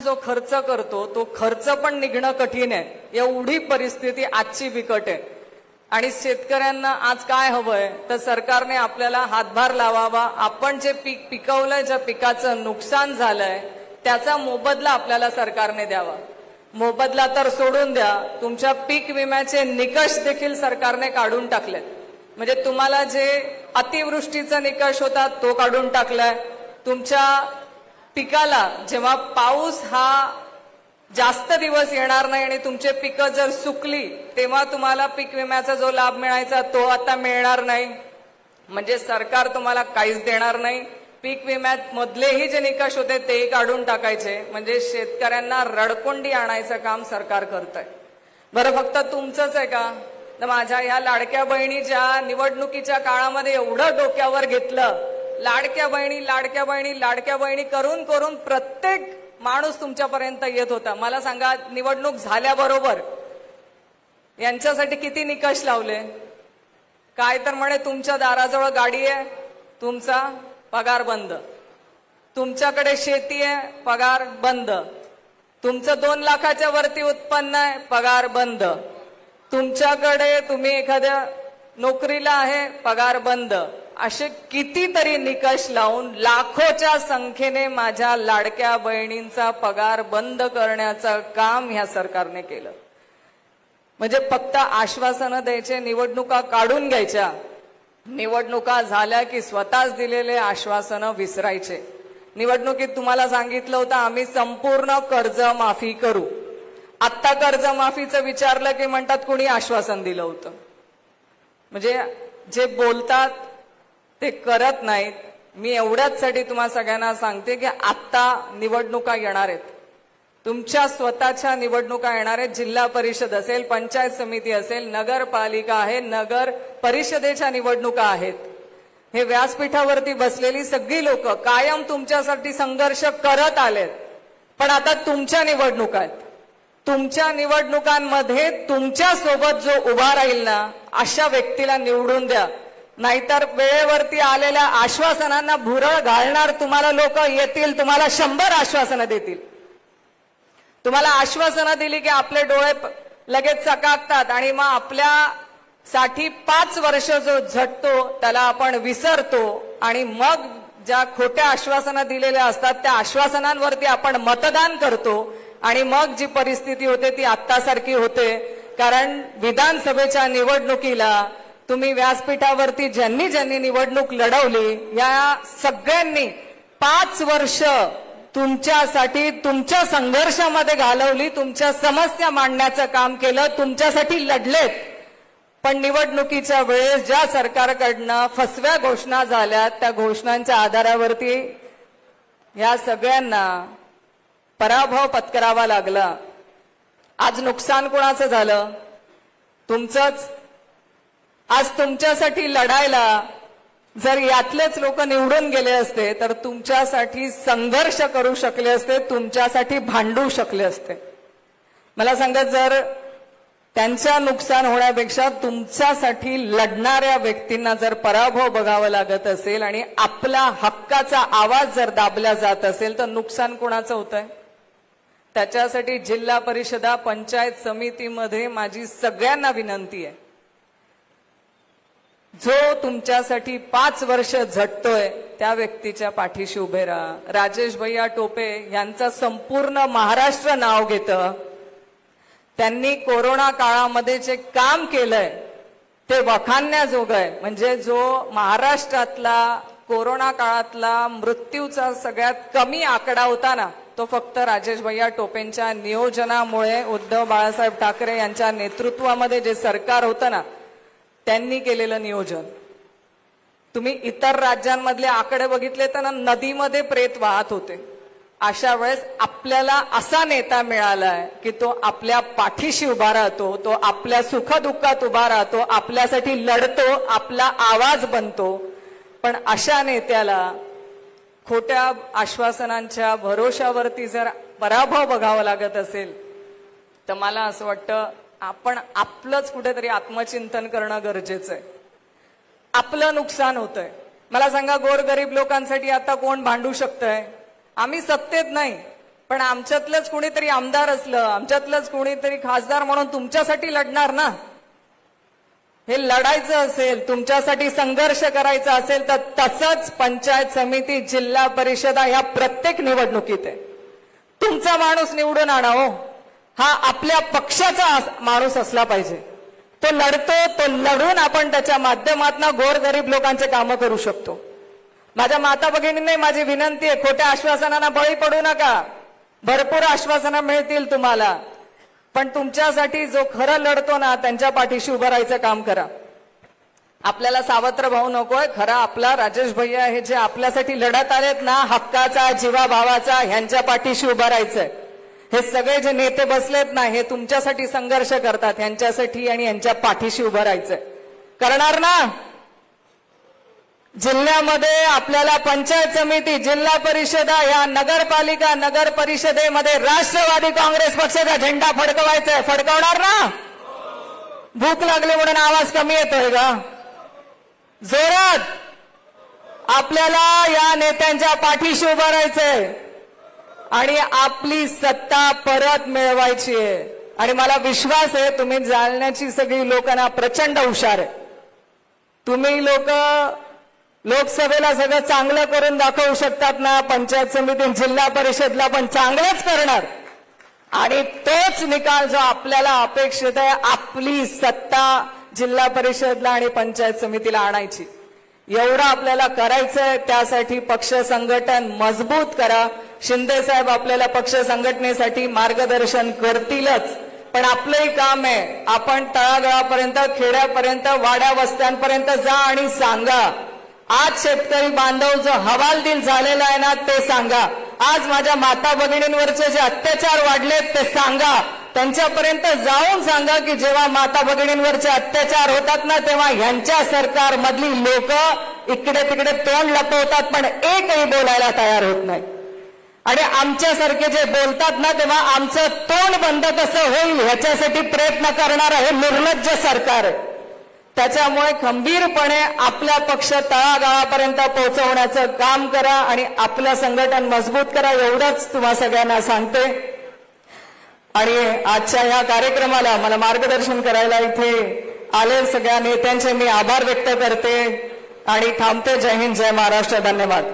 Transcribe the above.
जो खर्च करतो तो खर्च पण निघणं कठीण आहे। एवढी परिस्थिती आजची बिकट आहे आणि शेतकऱ्यांना आज काय हवंय तर सरकारने आपल्याला हातभार लावावा। आपण जे पीक पिकवलंय, ज्या पिकाचं नुकसान झालंय त्याचा मोबदला आपल्याला सरकारने द्यावा। मोबदला तर सोडून द्या, तुमच्या पीक विम्याचे निकष देखील सरकारने काढून टाकलेत। म्हणजे तुम्हाला जे अतिवृष्टीचा निकष होता तो काढून टाकलाय। तुमच्या पिकाला जेव्हा पाऊस हा जास्त दिवस येणार नाही आणि तुमचे पिकं जर सुकली तेव्हा तुम्हाला पीक विम्याचा जो लाभ मिळायचा तो आता मिळणार नाही। म्हणजे सरकार तुम्हाला काहीच देणार नाही। पीक विम्यात मधलेही जे निकष होते तेही काढून टाकायचे। म्हणजे शेतकऱ्यांना रडकुंडी आणायचं काम सरकार करतंय। बरं, फक्त तुमचंच आहे का? तर माझ्या ह्या लाडक्या बहिणी ज्या निवडणुकीच्या काळामध्ये एवढं डोक्यावर घेतलं, लाडक्या बहिणी लाडक्या बहिणी लाडक्या बहिणी करून करून प्रत्येक माणूस तुमच्यापर्यंत येत होता। मला सांगा, निवडणूक झाल्याबरोबर यांच्यासाठी किती निकष लावले? काय तर म्हणे तुमच्या दाराजवळ गाडी आहे, तुमचा पगार बंद। तुमच्याकडे शेती आहे, पगार बंद। तुमचं 2 लाखाच्या वरती उत्पन्न आहे, पगार बंद। तुमच्याकडे तुम्ही एखाद्या नोकरीला आहे, पगार बंद। असे कितीतरी निकष लावून लाखोच्या संख्येने माझ्या लाडक्या बहिणींचा पगार बंद करण्याचं काम ह्या सरकारने केलं। म्हणजे फक्त आश्वासनं द्यायचे, निवडणुका काढून घ्यायच्या, निवडणुका झाल्या की स्वतःच दिलेले आश्वासनं विसरायचे। निवडणुकीत तुम्हाला सांगितलं होतं आम्ही संपूर्ण कर्ज माफी करू। आत्ता कर्जमाफीचं विचारलं की म्हणतात कुणी आश्वासन दिलं होतं। म्हणजे जे बोलतात ते करत नाहीत। मी एवढ्याचसाठी तुम्हा सगळ्यांना सांगते की आत्ता निवडणुका येणार आहेत, तुमच्या स्वतःच्या निवडणुका येणार आहेत। जिल्हा परिषद असेल, पंचायत समिती असेल, नगरपालिका आहे, नगर परिषदेच्या निवडणुका आहेत। हे व्यासपीठावरती बसलेली सगळी लोक कायम तुमच्यासाठी संघर्ष करत आलेत, पण आता तुमच्या निवडणुका आहेत। तुमच्या निवडणुकांमध्ये तुमच्या सोबत जो उभा राहील ना अशा व्यक्तीला निवडून द्या, नाहीतर वेळेवरती आलेल्या आश्वासनांना भुरळ घालणार तुम्हाला लोक येतील, तुम्हाला 100 आश्वासनं देतील। तुम्हाला आश्वासनं दिली की आपले डोळे लगेच चकाकतात आणि मग आपल्यासाठी 5 वर्ष जो झटतो त्याला आपण विसरतो आणि मग ज्या खोट्या आश्वासनं दिलेल्या असतात त्या आश्वासनांवरती आपण मतदान करतो आणि मग जी परिस्थिती होते ती आत्तासारखी होते। कारण विधानसभेच्या निवडणुकीला तुम्ही व्यासपीठावरती ज्यांनी ज्यांनी निवडणूक लढवली या सगळ्यांनी 5 वर्ष तुमच्यासाठी तुमच्या संघर्षामध्ये घालवली, तुमच्या समस्या मांडण्याचं काम केलं, तुमच्यासाठी लढलेत। पण निवडणुकीच्या वेळेस ज्या सरकारकडनं फसव्या घोषणा झाल्या त्या घोषणांच्या आधारावरती या सगळ्यांना पराभव पत्करावा लागला। आज नुकसान कोणाचं झालं? तुमचंच। आज तुमच्यासाठी लढायला जर यातलेच लोक निवडून गेले असते तर तुमच्यासाठी संघर्ष करू शकले असते, तुमच्यासाठी भांडू शकले असते। मला सांगा, जर त्यांचं नुकसान होण्यापेक्षा तुमच्यासाठी लढणाऱ्या व्यक्तींना जर पराभव बघावा लागत असेल आणि आपला हक्काचा आवाज जर दाबला जात असेल तर नुकसान कोणाचं होतंय? त्याच्यासाठी जिल्हा परिषदा पंचायत समितीमध्ये माझी सगळ्यांना विनंती आहे, जो तुमच्यासाठी 5 वर्ष झटतोय त्या व्यक्तीच्या पाठीशी उभे राहा। राजेश भैया टोपे यांचं संपूर्ण महाराष्ट्र नाव घेतं। त्यांनी कोरोना काळामध्ये जे काम केलंय ते वखाणण्याजोगं आहे। म्हणजे जो महाराष्ट्रातला कोरोना काळातला मृत्यूचा सगळ्यात कमी आकडा होता ना, तो फक्त राजेश भैया टोपेंच्या नियोजनामुळे, उद्धव बाळासाहेब ठाकरे यांच्या नेतृत्वामध्ये जे सरकार होतं ना त्यांनी केलेलं नियोजन। तुम्ही इतर राज्यांमधले आकडे बघितले तर नदीमध्ये प्रेत वाहत होते। अशा वेळेस आपल्याला असा नेता मिळालाय की तो आपल्या पाठीशी उभा राहतो, तो आपल्या सुखदुःखात उभा राहतो, आपल्यासाठी लढतो, आपला आवाज बनतो। पण अशा नेत्याला खोट्या आश्वासनांच्या भरोशावरती जर पराभव बघावा लागत असेल तर मला असं वाटतं आपण आपलंच कुठेतरी आत्मचिंतन करणं गरजेचं आहे। आपलं नुकसान होतंय। मला सांगा, गोरगरीब लोकांसाठी आता कोण भांडू शकतंय? आम्ही सत्तेत नाही, पण आमच्यातलंच कुणीतरी आमदार असलं, आमच्यातलंच कुणीतरी खासदार म्हणून तुमच्यासाठी लढणार ना. हे लढायचं असेल, तुमच्यासाठी संघर्ष करायचा असेल तर तसंच पंचायत समिती, जिल्हा परिषदा या प्रत्येक निवडणुकीत आहे. तुमचा माणूस निवडून आणा हो. हा आपल्या पक्षाचा माणूस असला पाहिजे. तो लढतो, तो लढून आपण त्याच्या माध्यमातून गोरगरीब लोकांचे कामं करू शकतो. माझ्या माता भगिनींनी माझी विनंती आहे, खोट्या आश्वासनांना बळी पडू नका. भरपूर आश्वासनं मिळतील तुम्हाला, पण तुमच्यासाठी जो खरं लढतो ना त्यांच्या पाठीशी उभं राहायचं काम करा. आपल्याला सावत्र भाऊ नकोय, खरा आपला राजेश भैया हे जे आपल्यासाठी लढत आलेत ना, हक्काचा, जीवाभावाचा, ह्यांच्या पाठीशी उभं राहायचंय. हे सगळे जे नेते बसलेत ना, हे तुमच्यासाठी संघर्ष करतात, ह्यांच्यासाठी आणि ह्यांच्या पाठीशी उभं राहायचंय. करणार ना. जिल्ह्यामध्ये आपल्याला पंचायत समिती, जिल्हा परिषदा, या नगरपालिका, नगर परिषदेमध्ये राष्ट्रवादी काँग्रेस पक्षाचा झेंडा फडकवायचा आहे. फडकवणार ना. भूक लागली म्हणून आवाज कमी येतोय का? जोरात. आपल्याला या नेत्यांच्या पाठीशी उभं राहायचंय आणि आपली सत्ता परत मिळवायची आहे. आणि मला विश्वास आहे तुम्ही जालन्याची सगळी लोकांना प्रचंड हुशार आहे. तुम्ही लोक लोकसभेला सगळं चांगलं करून दाखवू शकतात ना, पंचायत समिती, जिल्हा परिषदला पण चांगलंच करणार. आणि तोच निकाल जो आपल्याला अपेक्षित आहे, आपली सत्ता जिल्हा परिषदला आणि पंचायत समितीला आणायची. एवढं आपल्याला करायचंय. त्यासाठी पक्ष संघटन मजबूत करा. शिंदे साहेब आपल्याला पक्ष संघटनेसाठी मार्गदर्शन करतीलच, पण आपलंही काम आहे, आपण तळागाळापर्यंत, खेड्यापर्यंत, वाड्या वस्त्यांपर्यंत जा आणि सांगा. आज शेतकरी बांधव जो हवालदिल झालेला आहे ना, ते सांगा. आज माझ्या माता भगिनींवरचे जे अत्याचार वाढलेत ते सांगा. त्यांच्यापर्यंत जाऊन सांगा की जेव्हा माता भगिनींवरचे अत्याचार होतात ना, तेव्हा ह्यांच्या सरकारमधली लोक इकडे तिकडे तोंड लपवतात, पण एकही बोलायला तयार होत नाही. आणि आमच्यासारखे जे बोलतात ना, तेव्हा आमचं तोंड बंद कसं होईल ह्याच्यासाठी प्रयत्न करणारं हे निर्लज्ज सरकार आहे. त्याच्यामुळे खंबीरपणे आपला पक्ष तळागाळापर्यंत पोहोचवण्याचं काम करा आणि आपलं संघटन मजबूत करा. एवढंच तुम्हा सगळ्यांना सांगते. आणि आजच्या या कार्यक्रमाला मला मार्गदर्शन करायला इथे आले सगळ्या नेत्यांचे मी आभार व्यक्त करते आणि थांबते. जय हिंद, जय महाराष्ट्र. धन्यवाद.